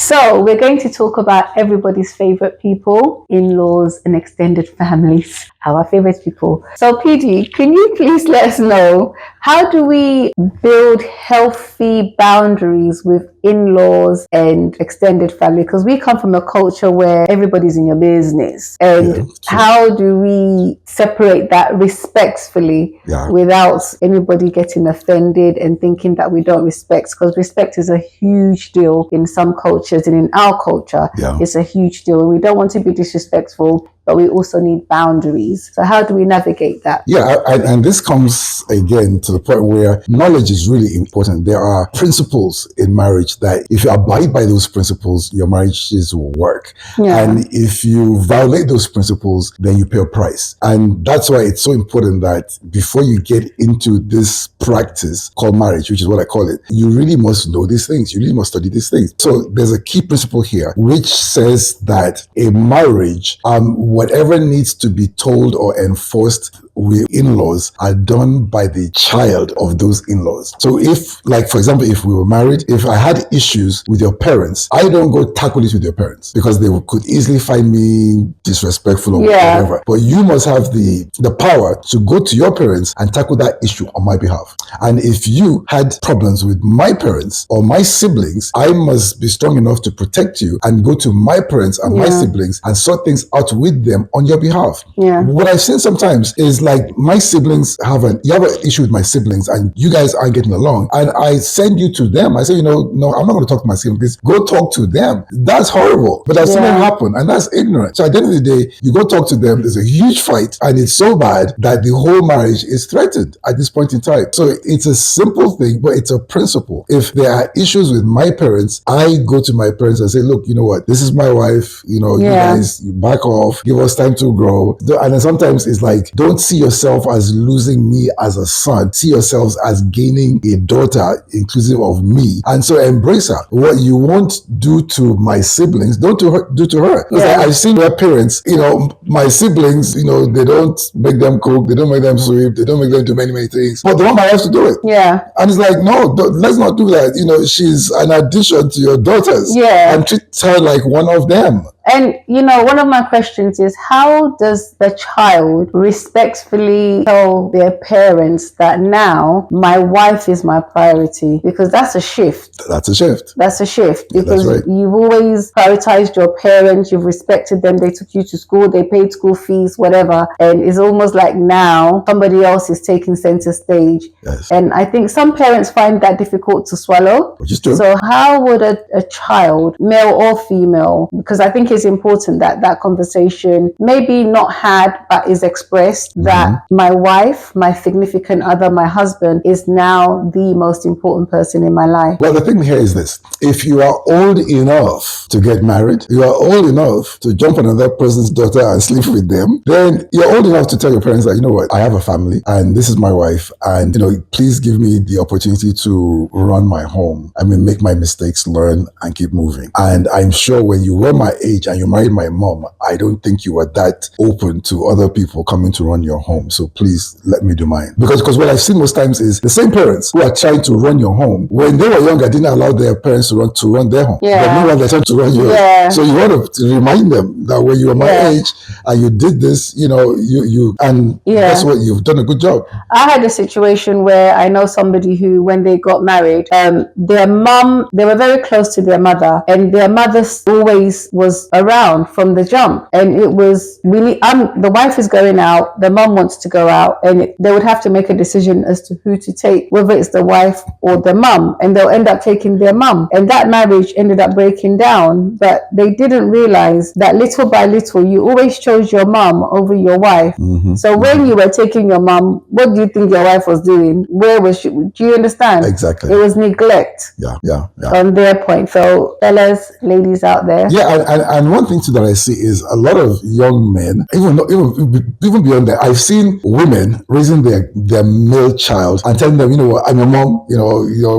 So we're going to talk about everybody's favorite people, in-laws and extended families, our favorite people. So PiiDii, can you please let us know, how do we build healthy boundaries with in-laws and extended family? Because we come from a culture where everybody's in your business. And how do we separate that respectfully without anybody getting offended and thinking that we don't respect? Because respect is a huge deal in some cultures, and in our culture, it's a huge deal. And we don't want to be disrespectful, but we also need boundaries. So how do we navigate that? Yeah, and this comes again to the point where knowledge is really important. There are principles in marriage that if you abide by those principles, your marriages will work. And if you violate those principles, then you pay a price. And that's why it's so important that before you get into this practice called marriage, which is what I call it, you really must know these things. You really must study these things. So there's a key principle here, which says that a marriage, whatever needs to be told or enforced with in-laws are done by the child of those in-laws. So if, like, for example, if we were married, if I had issues with your parents, I don't go tackle it with your parents because they could easily find me disrespectful or whatever. But you must have the power to go to your parents and tackle that issue on my behalf. And if you had problems with my parents or my siblings, I must be strong enough to protect you and go to my parents and my siblings and sort things out with them on your behalf. What I've seen sometimes is, like, my siblings you have an issue with my siblings and you guys aren't getting along, and I send you to them. I say, no, I'm not going to talk to my siblings. Go talk to them. That's horrible. But I've seen it happen, and that's ignorant. So at the end of the day, you go talk to them, there's a huge fight, and it's so bad that the whole marriage is threatened at this point in time. So it's a simple thing, but it's a principle. If there are issues with my parents, I go to my parents and say, look, you know what, this is my wife, you guys, you back off, give us time to grow. And then sometimes it's like, don't see yourself as losing me as a son. See yourselves as gaining a daughter inclusive of me. And so embrace her. What you won't do to my siblings, don't do to her. I've seen their parents, my siblings, they don't make them cook, they don't make them sweep, they don't make them do many, many things. But the one has to do it. And it's like, no, let's not do that. She's an addition to your daughters. And treat her like one of them. And, one of my questions is, how does the child respectfully tell their parents that now my wife is my priority? Because that's a shift. That's a shift. Because you've always prioritized your parents, you've respected them, they took you to school, they paid school fees, whatever. And it's almost like now somebody else is taking center stage. And I think some parents find that difficult to swallow. Which is true. So how would a child, male or female, because I think it's important that that conversation maybe not had but is expressed, that my wife, my significant other, my husband is now the most important person in my life. Well, the thing here is this: if you are old enough to get married, you are old enough to jump on another person's daughter and sleep with them, then you're old enough to tell your parents that, you know what, I have a family and this is my wife, and please give me the opportunity to run my home. Make my mistakes, learn, and keep moving. And I'm sure when you were my age and you married my mom, I don't think you were that open to other people coming to run your home. So please let me do mine. Because what I've seen most times is the same parents who are trying to run your home, when they were younger, didn't allow their parents to run their home. But now they're trying to run yours. So you want to remind them that when you were my age and you did this, that's what you've done a good job. I had a situation where I know somebody who, when they got married, their mom, they were very close to their mother, and their mother always was around from the jump. And it was really, the wife is going out, the mom wants to go out, and they would have to make a decision as to who to take, whether it's the wife or the mum, and they'll end up taking their mum. And that marriage ended up breaking down, but they didn't realize that little by little, you always chose your mum over your wife. So when you were taking your mum, what do you think your wife was doing? Where was she? Do you understand? Exactly. It was neglect. On their point. So fellas, ladies out there. And one thing too that I see is a lot of young men, even beyond that, I've seen women raising their male child and telling them, what, I'm your mom,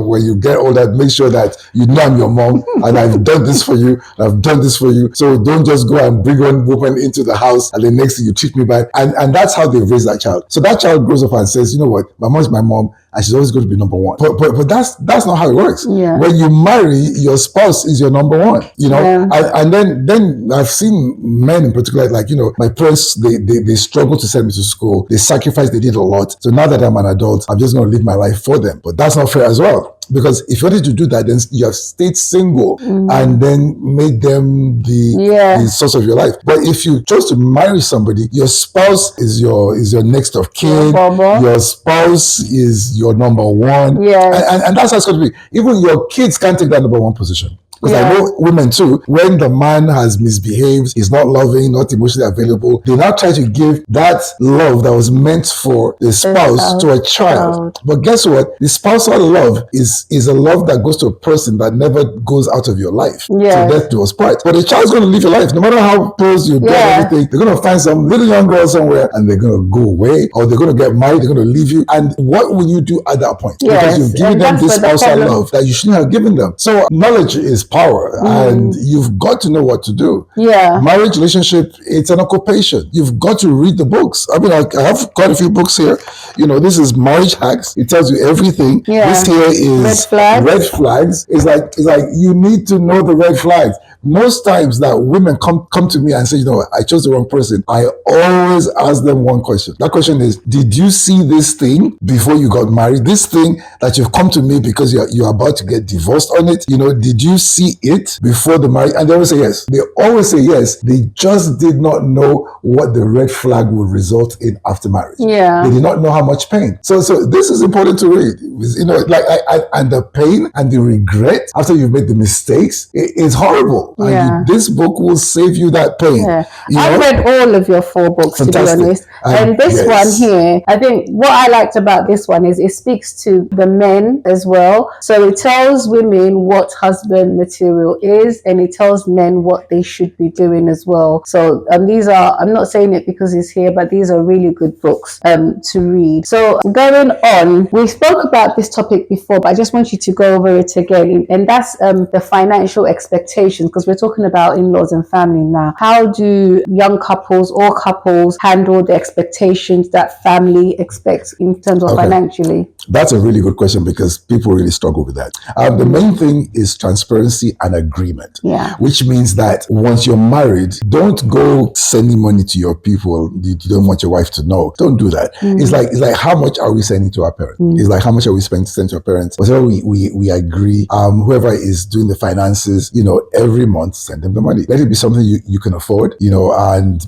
when you get older, make sure that I'm your mom and I've done this for you, I've done this for you. So don't just go and bring one woman into the house and the next thing you treat me bad. And that's how they raise that child. So that child grows up and says, you know what, my mom's my mom and she's always going to be number one. But that's not how it works. Yeah. When you marry, your spouse is your number one, you know. Yeah. And then I've seen men in particular, like, you know, my parents, they struggled to send me to school. They sacrificed, they did a lot. So now that I'm an adult, I'm just going to live my life for them. But that's not fair as well. Because if you wanted to do that, then you have stayed single and then made them the source of your life. But if you chose to marry somebody, your spouse is your next of kin. Your spouse is your number one. Yes. And that's how it's going to be. Even your kids can't take that number one position. Because I know women too, when the man has misbehaved, is not loving, not emotionally available, they now try to give that love that was meant for the spouse to a child. But guess what? The spousal love is a love that goes to a person that never goes out of your life. So death do us part. But the child's going to live your life. No matter how close you get everything, they're going to find some little young girl somewhere and they're going to go away, or they're going to get married, they're going to leave you. And what will you do at that point? Because you've given them this spousal love that you shouldn't have given them. So knowledge is power, and you've got to know what to do. Marriage, relationship, it's an occupation. You've got to read the books. I mean, I have quite a few books here. You know, this is Marriage Hacks. It tells you everything. This here is red flags. It's like you need to know the red flags. Most times that women come to me and say, you know, I chose the wrong person, I always ask them one question. That question is, did you see this thing before you got married? This thing that you've come to me because you're about to get divorced on it, you know, did you see it before the marriage? And they always say yes. They always say yes. They just did not know what the red flag would result in after marriage. They did not know how much pain. So this is important to read. You know, like and the pain and the regret after you've made the mistakes is horrible. And this book will save you that pain. You know? I've read all of your 4 books, to be honest. And this one here, I think what I liked about this one is it speaks to the men as well. So it tells women what husband material is, and it tells men what they should be doing as well. So these are, I'm not saying it because it's here, but these are really good books to read. So going on, we spoke about this topic before, but I just want you to go over it again. And that's the financial expectations, because we're talking about in-laws and family now. How do young couples or couples handle the expectations that family expects in terms of financially? That's a really good question, because people really struggle with that. The main thing is transparency and agreement, which means that once you're married, don't go sending money to your people you don't want your wife to know. Don't do that. It's like how much are we sending to our parents? It's like how much are we spending to send to our parents? Whatever we agree, whoever is doing the finances, you know, every month send them the money. Let it be something you can afford, you know, and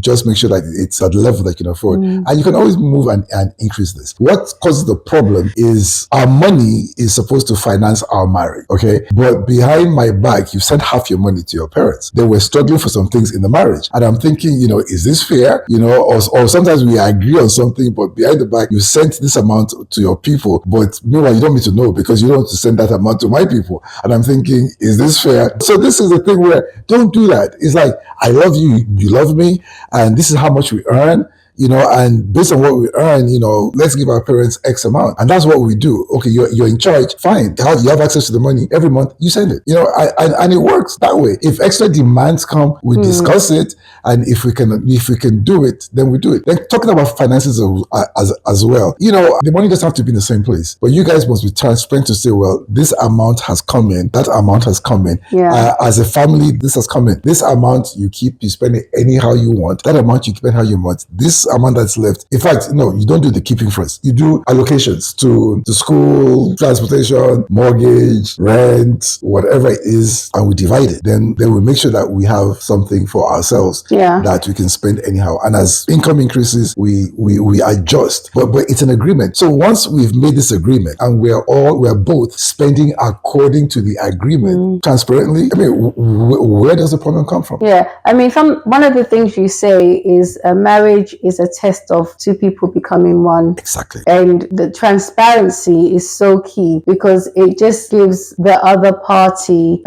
just make sure that it's at the level that you can afford. And you can always move and increase this. What causes the problem is our money is supposed to finance our marriage, okay? But behind my back, you sent half your money to your parents. They were struggling for some things in the marriage. And I'm thinking, you know, is this fair? You know, or sometimes we agree on something, but behind the back, you sent this amount to your people, but meanwhile, you don't need to know because you don't want to send that amount to my people. And I'm thinking, is this fair? So this is the thing where don't do that. It's like, I love you, you love me, and this is how much we earn. You know, and based on what we earn, you know, let's give our parents X amount. And that's what we do. Okay, you're in charge, fine. You have access to the money every month, you send it. You know, and it works that way. If extra demands come, we discuss it. And if we can do it, then we do it. Then talking about finances as well, you know, the money doesn't have to be in the same place. But you guys must be transparent to say, well, this amount has come in, that amount has come in. As a family, this has come in. This amount you spend it anyhow you want. That amount you spend how you want. This amount that's left. In fact, no, you don't do the keeping first. You do allocations to school, transportation, mortgage, rent, whatever it is, and we divide it. Then we make sure that we have something for ourselves that we can spend anyhow. And as income increases, we adjust. But it's an agreement. So once we've made this agreement and we're both spending according to the agreement transparently, I mean, where does the problem come from? I mean, one of the things you say is a marriage is a test of 2 people becoming one. Exactly. And the transparency is so key because it just gives the other party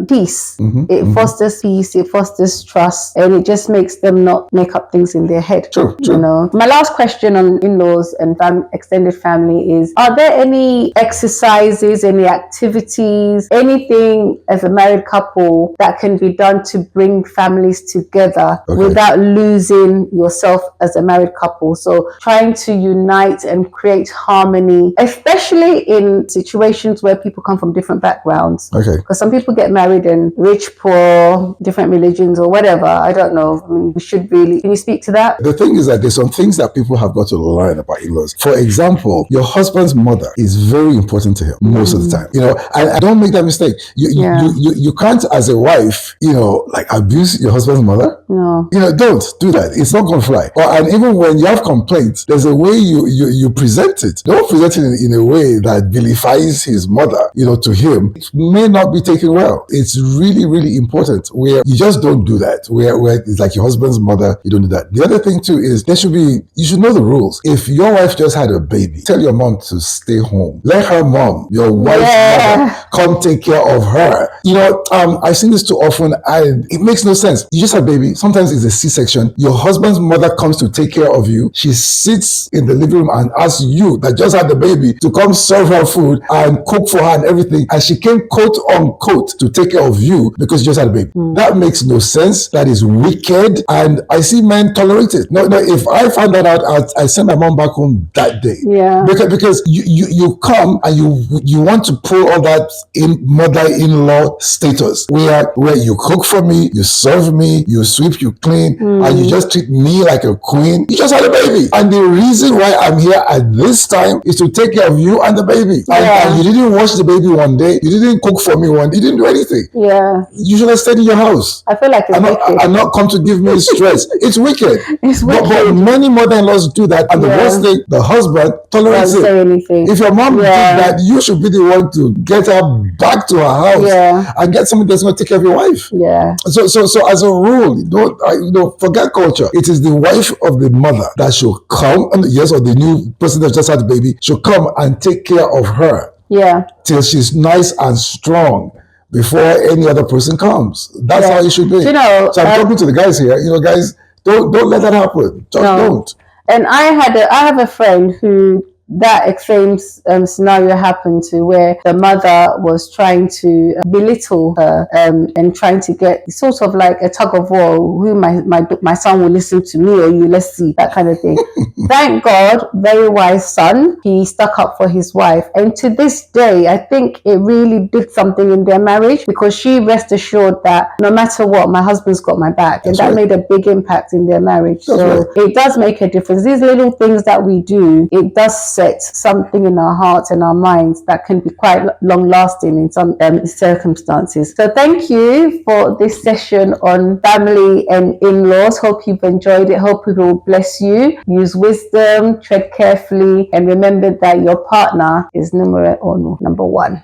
peace. It fosters peace, it fosters trust, and it just makes them not make up things in their head. True. You know. My last question on in-laws and extended family is, are there any exercises, any activities, anything as a married couple that can be done to bring families together without losing yourself as a married couple. So trying to unite and create harmony, especially in situations where people come from different backgrounds. Okay. Because some people get married in rich, poor, different religions or whatever. I don't know. I mean, we should really, can you speak to that? The thing is that there's some things that people have got to learn about in-laws. For example, your husband's mother is very important to him most of the time. You know, and don't make that mistake. You can't, as a wife, you know, like abuse your husband's mother. No. You know, don't do that. It's not going to fly. And even when you have complaints, there's a way you present it. Don't present it in a way that vilifies his mother, you know, to him. It may not be taken well. It's really, really important where you just don't do that. Where it's like your husband's mother, you don't do that. The other thing too is you should know the rules. If your wife just had a baby, tell your mom to stay home. Let her mom, your wife's mother, come take care of her. You know, I've seen this too often and it makes no sense. You just have a baby. Sometimes it's a C-section. Your husband's mother comes to take care of you. She sits in the living room and asks you that just had the baby to come serve her food and cook for her and everything. And she came quote unquote to take care of you because you just had a baby. That makes no sense. That is wicked. And I see men tolerate it. No, if I found that out, I send my mom back home that day. Yeah. Because you come and you want to pull all that mother-in-law status where you cook for me, you serve me, you sweep, you clean, and you just treat me like a queen. You just had a baby. And the reason why I'm here at this time is to take care of you and the baby. And you didn't wash the baby one day. You didn't cook for me one day. You didn't do anything. Yeah. You should have stayed in your house. I feel like it's wicked. And not come to give me stress. It's wicked. It's wicked. But many mother-in-laws do that. And the worst thing, the husband tolerates it. Say anything. If your mom did that, you should be the one to get her back to her house and get somebody that's going to take care of your wife. Yeah. So as a rule, don't forget culture. It is the wife of the mother that should come, or the new person that just had the baby should come and take care of her. Yeah. Till she's nice and strong before any other person comes. That's how it should be. So I'm talking to the guys here. You know, guys, don't let that happen. Just don't. And I have a friend who that extreme scenario happened to, where the mother was trying to belittle her and trying to get sort of like a tug of war, who my son will listen to me or you, let's see, that kind of thing. Thank God, very wise son, he stuck up for his wife, and to this day I think it really did something in their marriage, because she rest assured that no matter what, my husband's got my back. And that made a big impact in their marriage. So it does make a difference. These little things that we do, it does set something in our hearts and our minds that can be quite long lasting in some circumstances. So thank you for this session on family and in-laws. Hope you've enjoyed it. Hope it will bless you. Use wisdom, tread carefully, and remember that your partner is number one.